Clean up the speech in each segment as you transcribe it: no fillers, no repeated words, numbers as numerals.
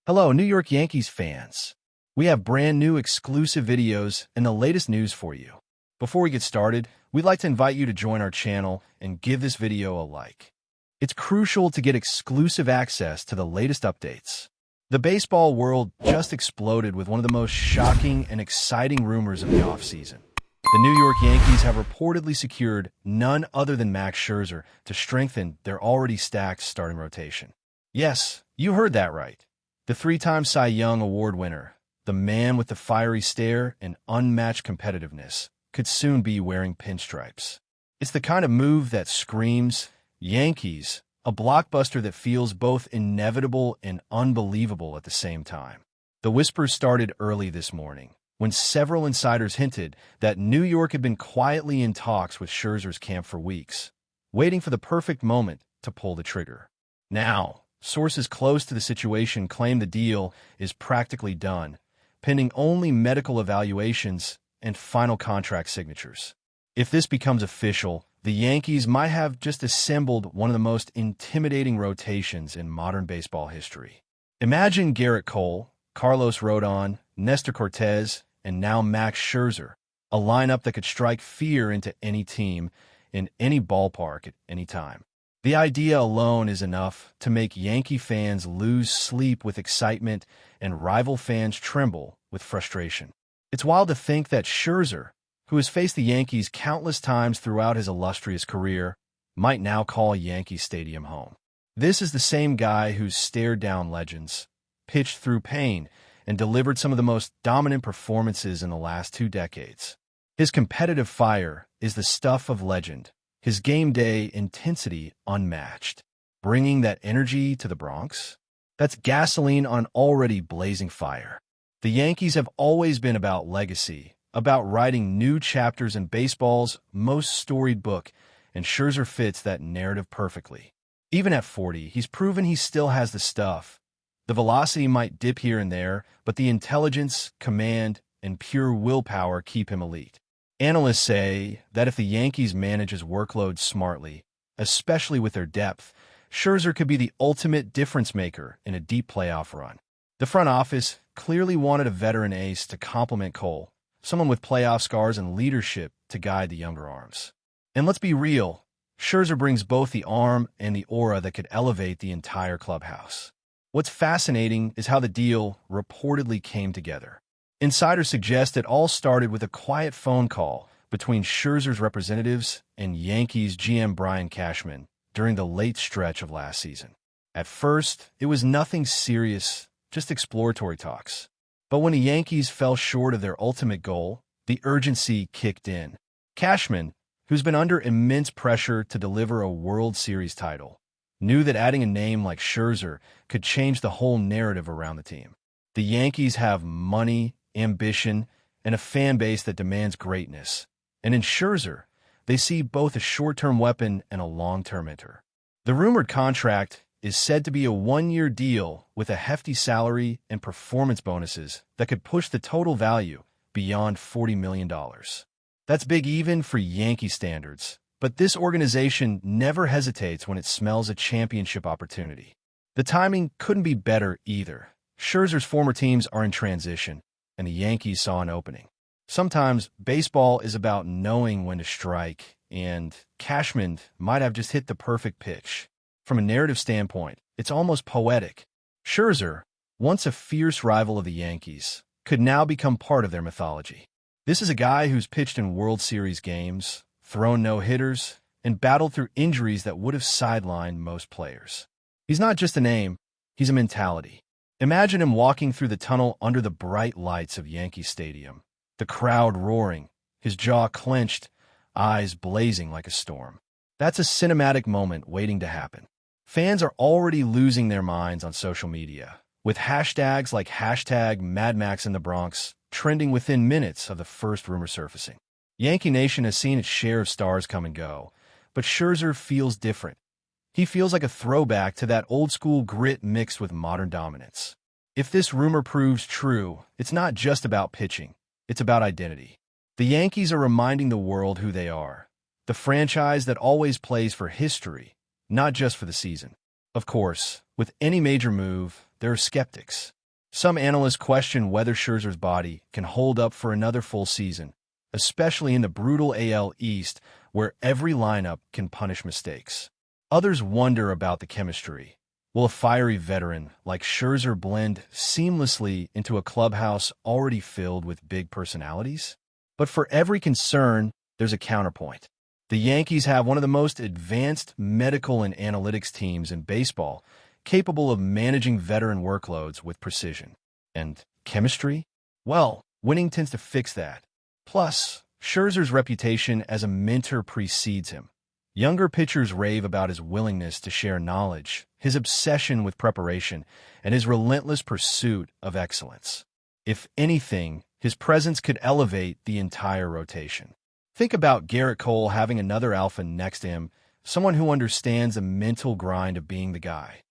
Hello, New York Yankees fans. We have brand new exclusive videos and the latest news for you. Before we get started, we'd like to invite you to join our channel and give this video a like. It's crucial to get exclusive access to the latest updates. The baseball world just exploded with one of the most shocking and exciting rumors of the offseason. The New York Yankees have reportedly secured none other than Max Scherzer to strengthen their already stacked starting rotation. Yes, you heard that right. The three-time Cy Young Award winner, the man with the fiery stare and unmatched competitiveness, could soon be wearing pinstripes. It's the kind of move that screams, Yankees, a blockbuster that feels both inevitable and unbelievable at the same time. The whispers started early this morning, when several insiders hinted that New York had been quietly in talks with Scherzer's camp for weeks, waiting for the perfect moment to pull the trigger. Now, sources close to the situation claim the deal is practically done, pending only medical evaluations and final contract signatures. If this becomes official, the Yankees might have just assembled one of the most intimidating rotations in modern baseball history. Imagine Garrett Cole, Carlos Rodon, Nestor Cortez, and now Max Scherzer, a lineup that could strike fear into any team in any ballpark at any time. The idea alone is enough to make Yankee fans lose sleep with excitement and rival fans tremble with frustration. It's wild to think that Scherzer, who has faced the Yankees countless times throughout his illustrious career, might now call Yankee Stadium home. This is the same guy who's stared down legends, pitched through pain, and delivered some of the most dominant performances in the last 2 decades. His competitive fire is the stuff of legend. His game day intensity unmatched. Bringing that energy to the Bronx? That's gasoline on already blazing fire. The Yankees have always been about legacy, about writing new chapters in baseball's most storied book, and Scherzer fits that narrative perfectly. Even at 40, he's proven he still has the stuff. The velocity might dip here and there, but the intelligence, command, and pure willpower keep him elite. Analysts say that if the Yankees manage his workload smartly, especially with their depth, Scherzer could be the ultimate difference maker in a deep playoff run. The front office clearly wanted a veteran ace to complement Cole, someone with playoff scars and leadership to guide the younger arms. And let's be real, Scherzer brings both the arm and the aura that could elevate the entire clubhouse. What's fascinating is how the deal reportedly came together. Insiders suggest it all started with a quiet phone call between Scherzer's representatives and Yankees GM Brian Cashman during the late stretch of last season. At first, it was nothing serious, just exploratory talks. But when the Yankees fell short of their ultimate goal, the urgency kicked in. Cashman, who's been under immense pressure to deliver a World Series title, knew that adding a name like Scherzer could change the whole narrative around the team. The Yankees have money, ambition, and a fan base that demands greatness. And in Scherzer, they see both a short-term weapon and a long-term enter. The rumored contract is said to be a 1-year deal with a hefty salary and performance bonuses that could push the total value beyond $40 million. That's big even for Yankee standards, but this organization never hesitates when it smells a championship opportunity. The timing couldn't be better either. Scherzer's former teams are in transition, and the Yankees saw an opening. Sometimes baseball is about knowing when to strike, and Cashman might have just hit the perfect pitch. From a narrative standpoint, it's almost poetic. Scherzer, once a fierce rival of the Yankees, could now become part of their mythology. This is a guy who's pitched in World Series games, thrown no-hitters, and battled through injuries that would have sidelined most players. He's not just a name, he's a mentality. Imagine him walking through the tunnel under the bright lights of Yankee Stadium, the crowd roaring, his jaw clenched, eyes blazing like a storm. That's a cinematic moment waiting to happen. Fans are already losing their minds on social media, with hashtags like #MadMaxInTheBronx trending within minutes of the first rumor surfacing. Yankee Nation has seen its share of stars come and go, but Scherzer feels different. He feels like a throwback to that old-school grit mixed with modern dominance. If this rumor proves true, it's not just about pitching. It's about identity. The Yankees are reminding the world who they are, the franchise that always plays for history, not just for the season. Of course, with any major move, there are skeptics. Some analysts question whether Scherzer's body can hold up for another full season, especially in the brutal AL East, where every lineup can punish mistakes. Others wonder about the chemistry. Will a fiery veteran like Scherzer blend seamlessly into a clubhouse already filled with big personalities? But for every concern, there's a counterpoint. The Yankees have one of the most advanced medical and analytics teams in baseball, capable of managing veteran workloads with precision. And chemistry? Well, winning tends to fix that. Plus, Scherzer's reputation as a mentor precedes him. Younger pitchers rave about his willingness to share knowledge, his obsession with preparation, and his relentless pursuit of excellence. If anything, his presence could elevate the entire rotation. Think about Garrett Cole having another alpha next to him, someone who understands the mental grind of being the guy.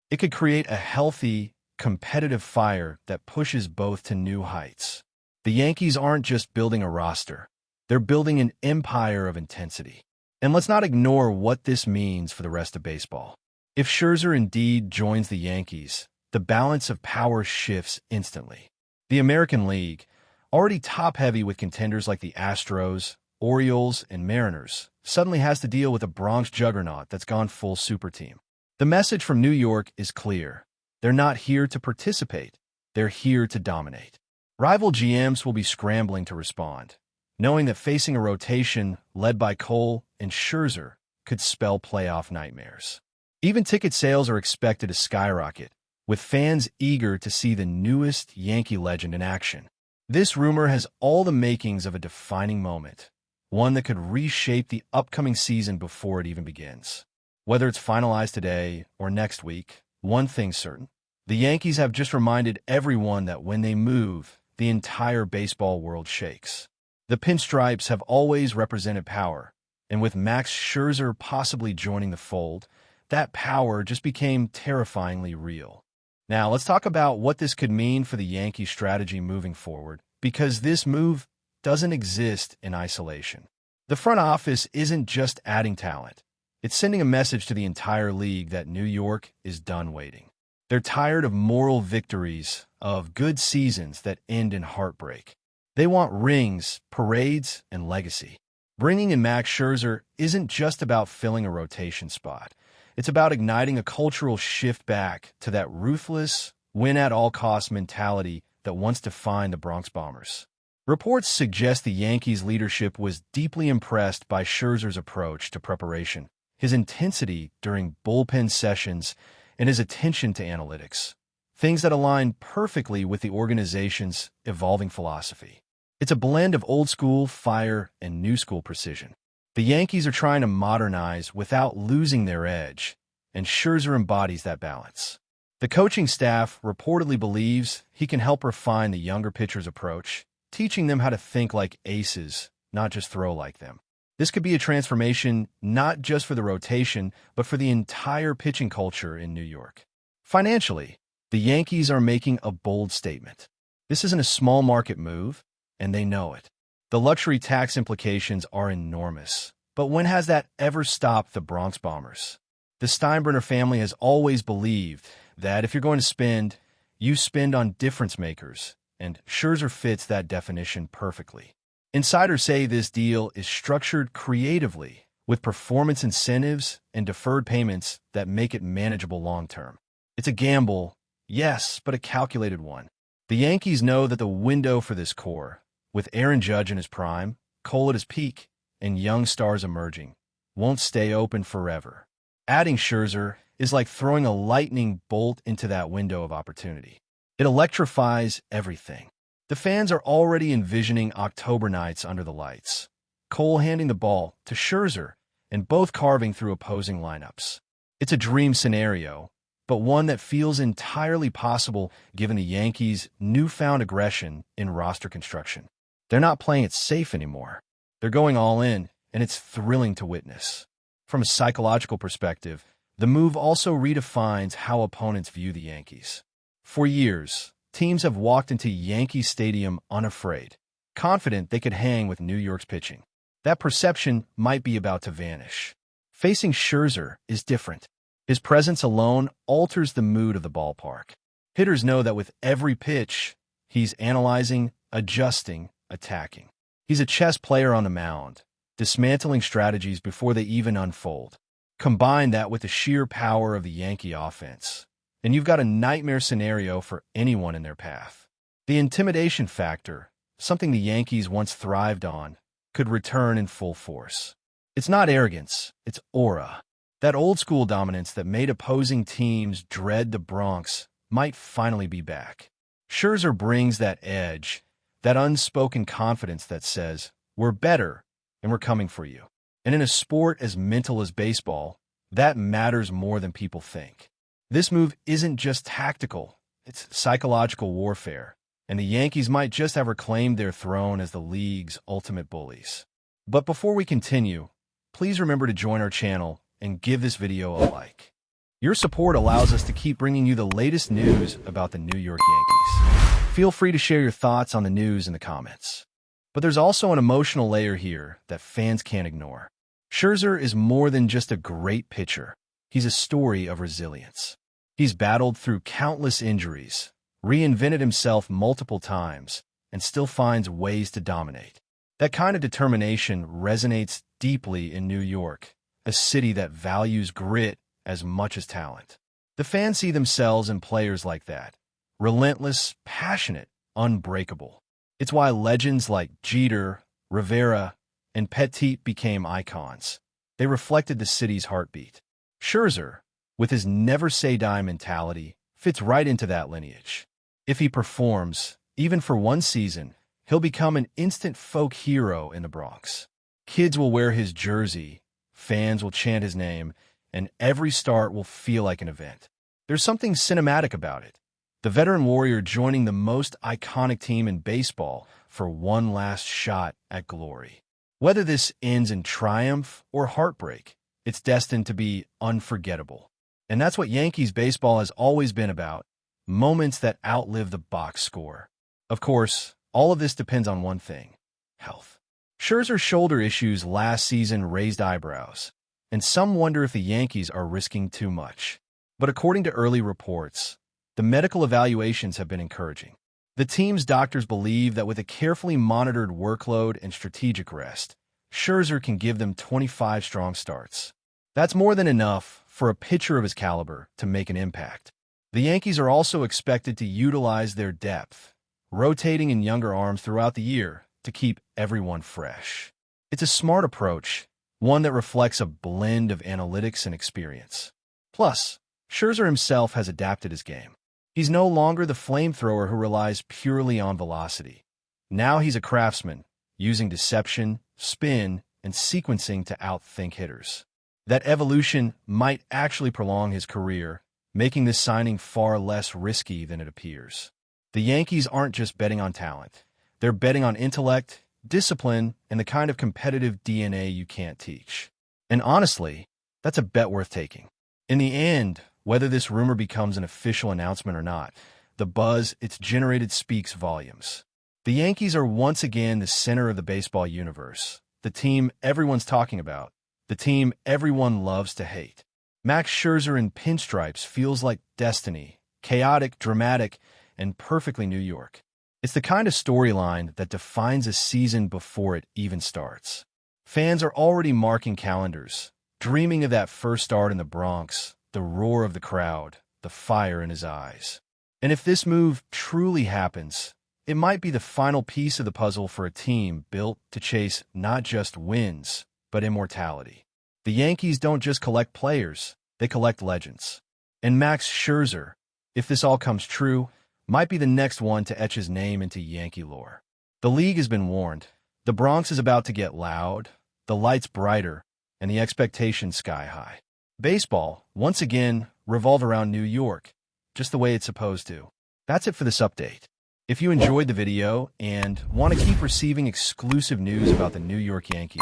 It could create a healthy, competitive fire that pushes both to new heights. The Yankees aren't just building a roster. They're building an empire of intensity. And let's not ignore what this means for the rest of baseball. If Scherzer indeed joins the Yankees, the balance of power shifts instantly. The American League, already top-heavy with contenders like the Astros, Orioles, and Mariners, suddenly has to deal with a Bronx juggernaut that's gone full super team. The message from New York is clear. They're not here to participate. They're here to dominate. Rival GMs will be scrambling to respond, knowing that facing a rotation led by Cole and Scherzer could spell playoff nightmares. Even ticket sales are expected to skyrocket, with fans eager to see the newest Yankee legend in action. This rumor has all the makings of a defining moment, one that could reshape the upcoming season before it even begins. Whether it's finalized today or next week, one thing's certain. The Yankees have just reminded everyone that when they move, the entire baseball world shakes. The pinstripes have always represented power, and with Max Scherzer possibly joining the fold, that power just became terrifyingly real. Now, let's talk about what this could mean for the Yankees' strategy moving forward, because this move doesn't exist in isolation. The front office isn't just adding talent. It's sending a message to the entire league that New York is done waiting. They're tired of moral victories, of good seasons that end in heartbreak. They want rings, parades, and legacy. Bringing in Max Scherzer isn't just about filling a rotation spot. It's about igniting a cultural shift back to that ruthless, win-at-all-costs mentality that once defined the Bronx Bombers. Reports suggest the Yankees' leadership was deeply impressed by Scherzer's approach to preparation, his intensity during bullpen sessions, and his attention to analytics, things that align perfectly with the organization's evolving philosophy. It's a blend of old-school fire and new-school precision. The Yankees are trying to modernize without losing their edge, and Scherzer embodies that balance. The coaching staff reportedly believes he can help refine the younger pitchers' approach, teaching them how to think like aces, not just throw like them. This could be a transformation not just for the rotation, but for the entire pitching culture in New York. Financially, the Yankees are making a bold statement. This isn't a small market move, and they know it. The luxury tax implications are enormous. But when has that ever stopped the Bronx Bombers? The Steinbrenner family has always believed that if you're going to spend, you spend on difference makers, and Scherzer fits that definition perfectly. Insiders say this deal is structured creatively, with performance incentives and deferred payments that make it manageable long-term. It's a gamble, yes, but a calculated one. The Yankees know that the window for this core, with Aaron Judge in his prime, Cole at his peak, and young stars emerging, won't stay open forever. Adding Scherzer is like throwing a lightning bolt into that window of opportunity. It electrifies everything. The fans are already envisioning October nights under the lights, Cole handing the ball to Scherzer, and both carving through opposing lineups. It's a dream scenario, but one that feels entirely possible given the Yankees' newfound aggression in roster construction. They're not playing it safe anymore. They're going all in, and it's thrilling to witness. From a psychological perspective, the move also redefines how opponents view the Yankees. For years, teams have walked into Yankee Stadium unafraid, confident they could hang with New York's pitching. That perception might be about to vanish. Facing Scherzer is different. His presence alone alters the mood of the ballpark. Hitters know that with every pitch, he's analyzing, adjusting, attacking. He's a chess player on the mound, dismantling strategies before they even unfold. Combine that with the sheer power of the Yankee offense, and you've got a nightmare scenario for anyone in their path. The intimidation factor, something the Yankees once thrived on, could return in full force. It's not arrogance, it's aura. That old-school dominance that made opposing teams dread the Bronx might finally be back. Scherzer brings that edge, that unspoken confidence that says, "We're better, and we're coming for you." And in a sport as mental as baseball, that matters more than people think. This move isn't just tactical, it's psychological warfare, and the Yankees might just have reclaimed their throne as the league's ultimate bullies. But before we continue, please remember to join our channel and give this video a like. Your support allows us to keep bringing you the latest news about the New York Yankees. Feel free to share your thoughts on the news in the comments. But there's also an emotional layer here that fans can't ignore. Scherzer is more than just a great pitcher. He's a story of resilience. He's battled through countless injuries, reinvented himself multiple times, and still finds ways to dominate. That kind of determination resonates deeply in New York, a city that values grit as much as talent. The fans see themselves in players like that, relentless, passionate, unbreakable. It's why legends like Jeter, Rivera, and Petit became icons. They reflected the city's heartbeat. Scherzer, with his never-say-die mentality, fits right into that lineage. If he performs, even for one season, he'll become an instant folk hero in the Bronx. Kids will wear his jersey, fans will chant his name, and every start will feel like an event. There's something cinematic about it. The veteran warrior joining the most iconic team in baseball for one last shot at glory. Whether this ends in triumph or heartbreak, it's destined to be unforgettable. And that's what Yankees baseball has always been about, moments that outlive the box score. Of course, all of this depends on one thing: health. Scherzer's shoulder issues last season raised eyebrows, and some wonder if the Yankees are risking too much. But according to early reports, the medical evaluations have been encouraging. The team's doctors believe that with a carefully monitored workload and strategic rest, Scherzer can give them 25 strong starts. That's more than enough for a pitcher of his caliber to make an impact. The Yankees are also expected to utilize their depth, rotating in younger arms throughout the year to keep everyone fresh. It's a smart approach, one that reflects a blend of analytics and experience. Plus, Scherzer himself has adapted his game. He's no longer the flamethrower who relies purely on velocity. Now he's a craftsman, using deception, spin, and sequencing to outthink hitters. That evolution might actually prolong his career, making this signing far less risky than it appears. The Yankees aren't just betting on talent. They're betting on intellect, discipline, and the kind of competitive DNA you can't teach. And honestly, that's a bet worth taking. In the end, whether this rumor becomes an official announcement or not, the buzz it's generated speaks volumes. The Yankees are once again the center of the baseball universe, the team everyone's talking about, the team everyone loves to hate. Max Scherzer in pinstripes feels like destiny, chaotic, dramatic, and perfectly New York. It's the kind of storyline that defines a season before it even starts. Fans are already marking calendars, dreaming of that first start in the Bronx, the roar of the crowd, the fire in his eyes. And if this move truly happens, it might be the final piece of the puzzle for a team built to chase not just wins, but immortality. The Yankees don't just collect players, they collect legends. And Max Scherzer, if this all comes true, might be the next one to etch his name into Yankee lore. The league has been warned. The Bronx is about to get loud, the lights brighter, and the expectations sky high. Baseball, once again, revolved around New York, just the way it's supposed to. That's it for this update. If you enjoyed the video and want to keep receiving exclusive news about the New York Yankees,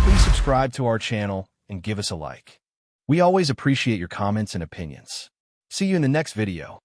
please subscribe to our channel and give us a like. We always appreciate your comments and opinions. See you in the next video.